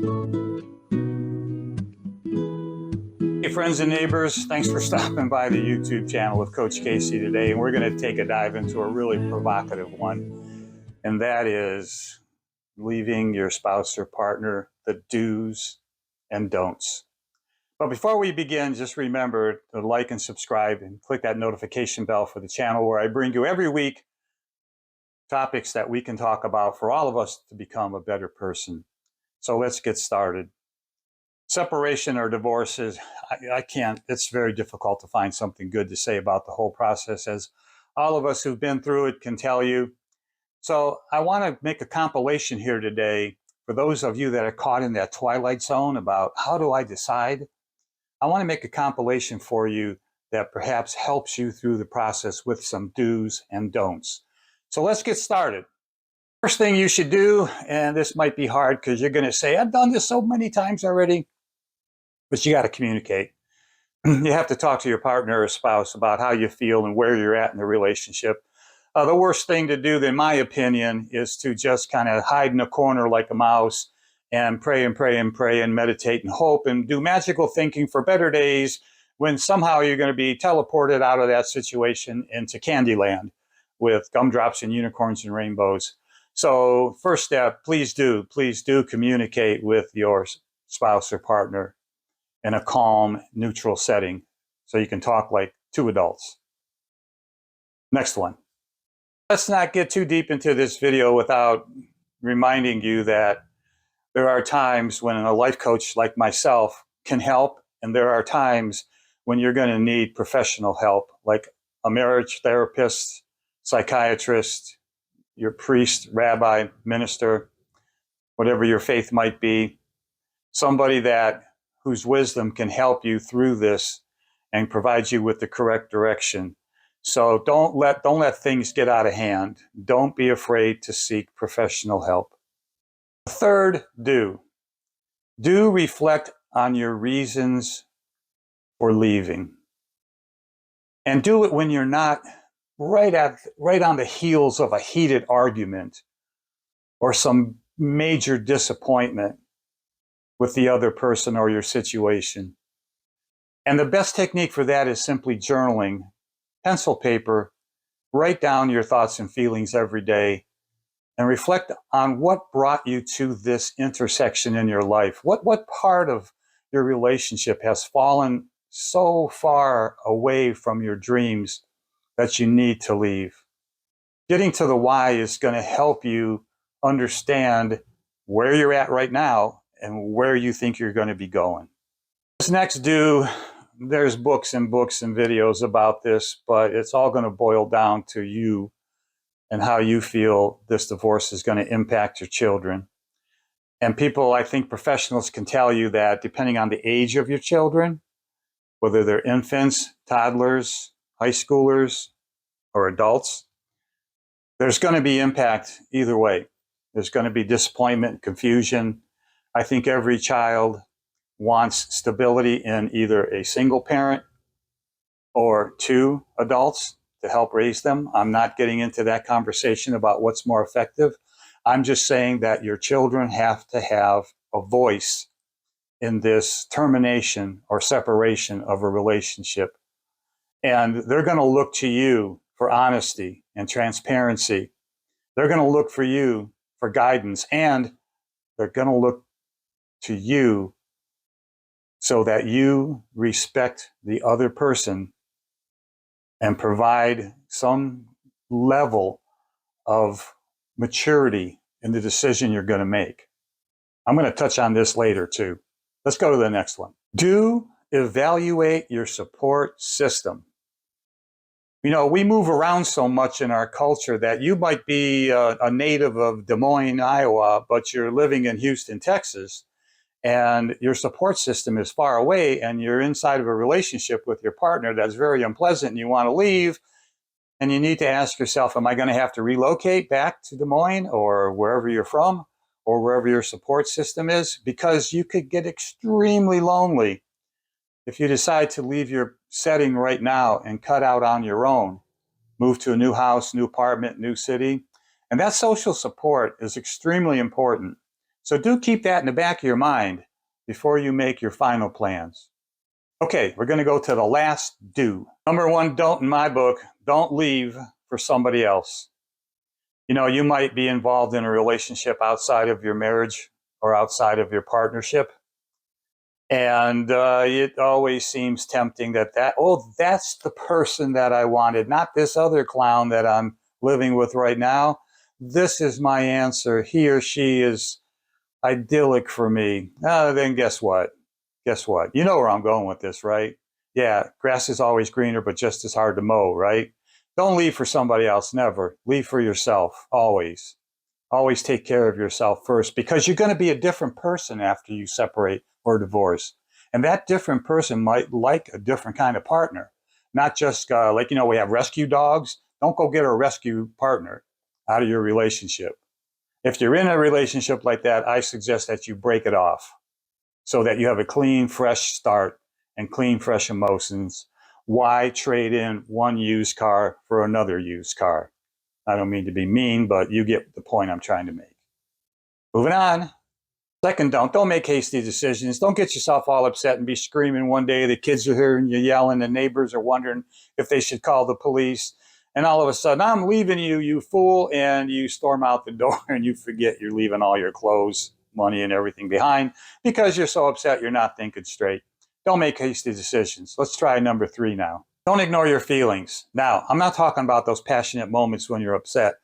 Hey friends and neighbors, thanks for stopping by the YouTube channel of Coach Casey today. And we're going to take a dive into a really provocative one, and that is leaving your spouse or partner, the do's and don'ts. But before we begin, just remember to like and subscribe and click that notification bell for the channel where I bring you every week topics that we can talk about for all of us to become a better person. So let's get started. Separation or divorce is, I can't, it's very difficult to find something good to say about the whole process, as all of us who've been through it can tell you. So I want to make a compilation here today for those of you that are caught in that twilight zone about how do I decide. I want to make a compilation for you that perhaps helps you through the process with some do's and don'ts. So let's get started. First thing you should do, and this might be hard because you're going to say, I've done this so many times already, but you got to communicate. You have to talk to your partner or spouse about how you feel and where you're at in the relationship. The worst thing to do, in my opinion, is to just kind of hide in a corner like a mouse and pray and pray and pray and meditate and hope and do magical thinking for better days when somehow you're going to be teleported out of that situation into Candyland with gumdrops and unicorns and rainbows. So first step, please do communicate with your spouse or partner in a calm, neutral setting so you can talk like two adults. Next one. Let's not get too deep into this video without reminding you that there are times when a life coach like myself can help, and there are times when you're going to need professional help, like a marriage therapist, psychiatrist, your priest, rabbi, minister, whatever your faith might be, somebody whose wisdom can help you through this and provide you with the correct direction. So don't let things get out of hand. Don't be afraid to seek professional help. Third, do reflect on your reasons for leaving. And do it when you're not right on the heels of a heated argument or some major disappointment with the other person or your situation. And the best technique for that is simply journaling, pencil, paper, write down your thoughts and feelings every day and reflect on what brought you to this intersection in your life. What part of your relationship has fallen so far away from your dreams that you need to leave? Getting to the why is going to help you understand where you're at right now and where you think you're going to be going. This next there's books and videos about this, but it's all going to boil down to you and how you feel this divorce is going to impact your children. And people, I think professionals can tell you that depending on the age of your children, whether they're infants, toddlers, high schoolers, or adults, there's going to be impact either way. There's going to be disappointment, confusion. I think every child wants stability in either a single parent or two adults to help raise them. I'm not getting into that conversation about what's more effective. I'm just saying that your children have to have a voice in this termination or separation of a relationship. And they're going to look to you for honesty and transparency. They're going to look for you for guidance, and they're going to look to you so that you respect the other person and provide some level of maturity in the decision you're going to make. I'm going to touch on this later too. Let's go to the next one. Do evaluate your support system. You know, we move around so much in our culture that you might be a native of Des Moines, Iowa, but you're living in Houston, Texas, and your support system is far away, and you're inside of a relationship with your partner that's very unpleasant, and you want to leave, and you need to ask yourself, am I going to have to relocate back to Des Moines or wherever you're from or wherever your support system is? Because you could get extremely lonely if you decide to leave your setting right now and cut out on your own, move to a new house, new apartment, new city. And that social support is extremely important. So do keep that in the back of your mind before you make your final plans. Okay, we're going to go to the last do. Number one don't in my book, don't leave for somebody else. You know, you might be involved in a relationship outside of your marriage or outside of your partnership. And it always seems tempting that's the person that I wanted, not this other clown that I'm living with right now. This is my answer. He or she is idyllic for me. Then guess what? Guess what? You know where I'm going with this, right? Yeah, grass is always greener, but just as hard to mow, right? Don't leave for somebody else, never. Leave for yourself, always. Always take care of yourself first, because you're going to be a different person after you separate or divorce. And that different person might like a different kind of partner, not just we have rescue dogs. Don't go get a rescue partner out of your relationship. If you're in a relationship like that, I suggest that you break it off so that you have a clean, fresh start and clean, fresh emotions. Why trade in one used car for another used car? I don't mean to be mean, but you get the point I'm trying to make. Moving on. Second, don't make hasty decisions. Don't get yourself all upset and be screaming one day. The kids are hearing you yelling. The neighbors are wondering if they should call the police. And all of a sudden, I'm leaving you, you fool. And you storm out the door and you forget you're leaving all your clothes, money, and everything behind because you're so upset you're not thinking straight. Don't make hasty decisions. Let's try number 3 now. Don't ignore your feelings. Now, I'm not talking about those passionate moments when you're upset.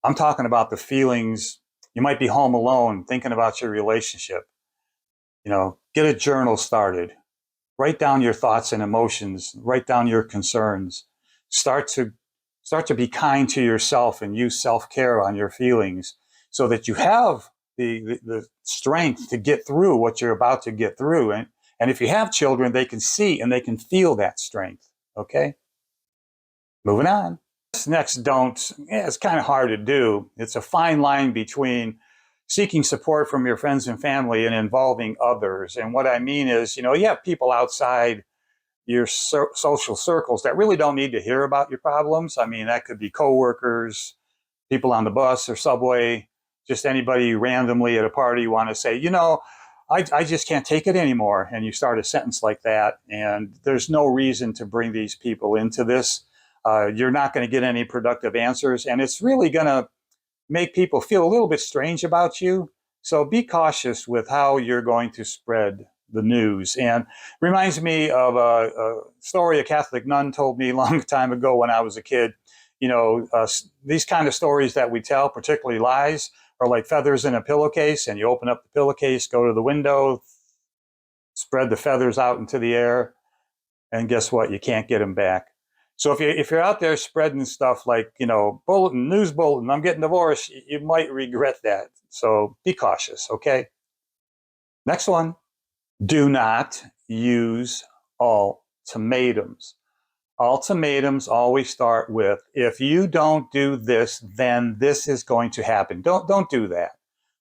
I'm talking about the feelings. You might be home alone thinking about your relationship. You know, get a journal started. Write down your thoughts and emotions. Write down your concerns. Start to be kind to yourself and use self-care on your feelings so that you have the strength to get through what you're about to get through. And if you have children, they can see and they can feel that strength. Okay? Moving on. This next don't, it's kind of hard to do. It's a fine line between seeking support from your friends and family and involving others. And what I mean is, you have people outside your social circles that really don't need to hear about your problems. I mean, that could be coworkers, people on the bus or subway, just anybody randomly at a party you want to say, I just can't take it anymore. And you start a sentence like that. And there's no reason to bring these people into this. You're not going to get any productive answers. And it's really going to make people feel a little bit strange about you. So be cautious with how you're going to spread the news. And reminds me of a story a Catholic nun told me a long time ago when I was a kid. These kind of stories that we tell, particularly lies, are like feathers in a pillowcase, and you open up the pillowcase, go to the window, spread the feathers out into the air, and guess what? You can't get them back. So if you're out there spreading stuff like, news bulletin, I'm getting divorced, you might regret that. So be cautious, okay? Next one, do not use ultimatums. Ultimatums always start with, if you don't do this, then this is going to happen. Don't do that.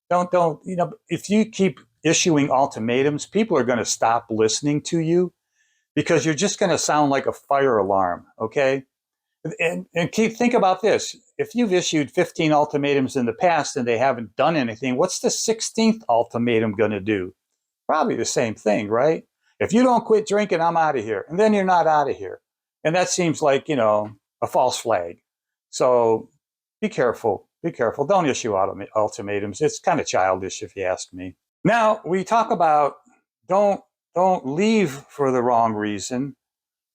Don't, if you keep issuing ultimatums, people are going to stop listening to you because you're just going to sound like a fire alarm, okay? And think about this. If you've issued 15 ultimatums in the past and they haven't done anything, what's the 16th ultimatum going to do? Probably the same thing, right? If you don't quit drinking, I'm out of here. And then you're not out of here. And that seems like, a false flag. So be careful. Be careful. Don't issue ultimatums. It's kind of childish if you ask me. Now, we talk about don't leave for the wrong reason,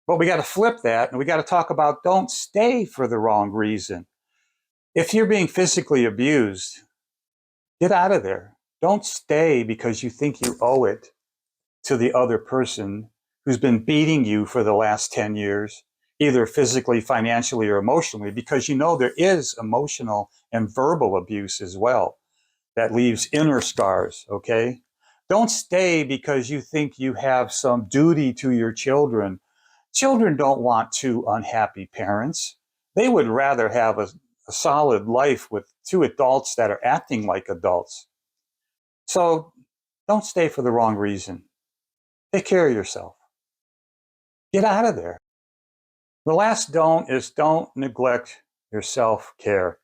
but we got to flip that and we got to talk about don't stay for the wrong reason. If you're being physically abused, get out of there. Don't stay because you think you owe it to the other person who's been beating you for the last 10 years, either physically, financially, or emotionally, because there is emotional and verbal abuse as well that leaves inner scars, okay? Don't stay because you think you have some duty to your children. Children don't want two unhappy parents. They would rather have a solid life with two adults that are acting like adults. So don't stay for the wrong reason. Take care of yourself. Get out of there. The last don't is don't neglect your self-care.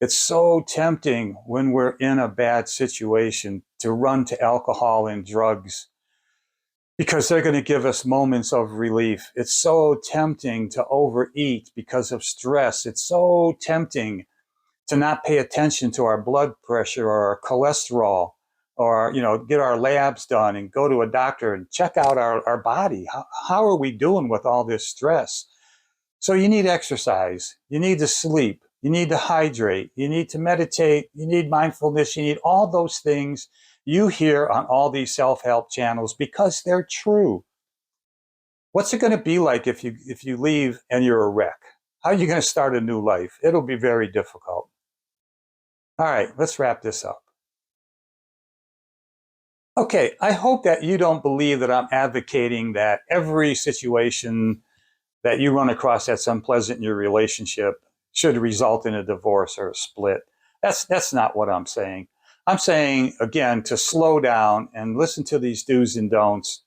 It's so tempting when we're in a bad situation to run to alcohol and drugs because they're going to give us moments of relief. It's so tempting to overeat because of stress. It's so tempting to not pay attention to our blood pressure or our cholesterol, or get our labs done and go to a doctor and check out our body. How are we doing with all this stress? So you need exercise, you need to sleep, you need to hydrate, you need to meditate, you need mindfulness, you need all those things you hear on all these self-help channels because they're true. What's it going to be like if you leave and you're a wreck? How are you going to start a new life? It'll be very difficult. All right, let's wrap this up. Okay, I hope that you don't believe that I'm advocating that every situation that you run across that's unpleasant in your relationship should result in a divorce or a split. That's not what I'm saying. I'm saying, again, to slow down and listen to these do's and don'ts.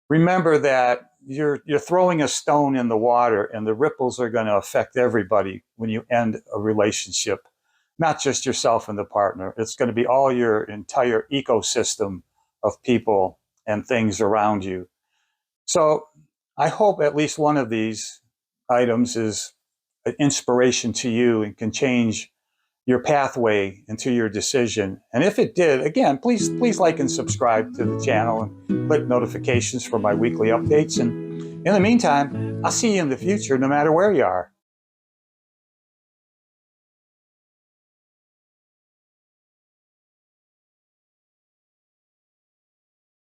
Remember that you're throwing a stone in the water and the ripples are going to affect everybody when you end a relationship, not just yourself and the partner. It's going to be all your entire ecosystem of people and things around you. So I hope at least one of these items is an inspiration to you and can change your pathway into your decision. And if it did, again, please like and subscribe to the channel and click notifications for my weekly updates. And in the meantime, I'll see you in the future no matter where you are.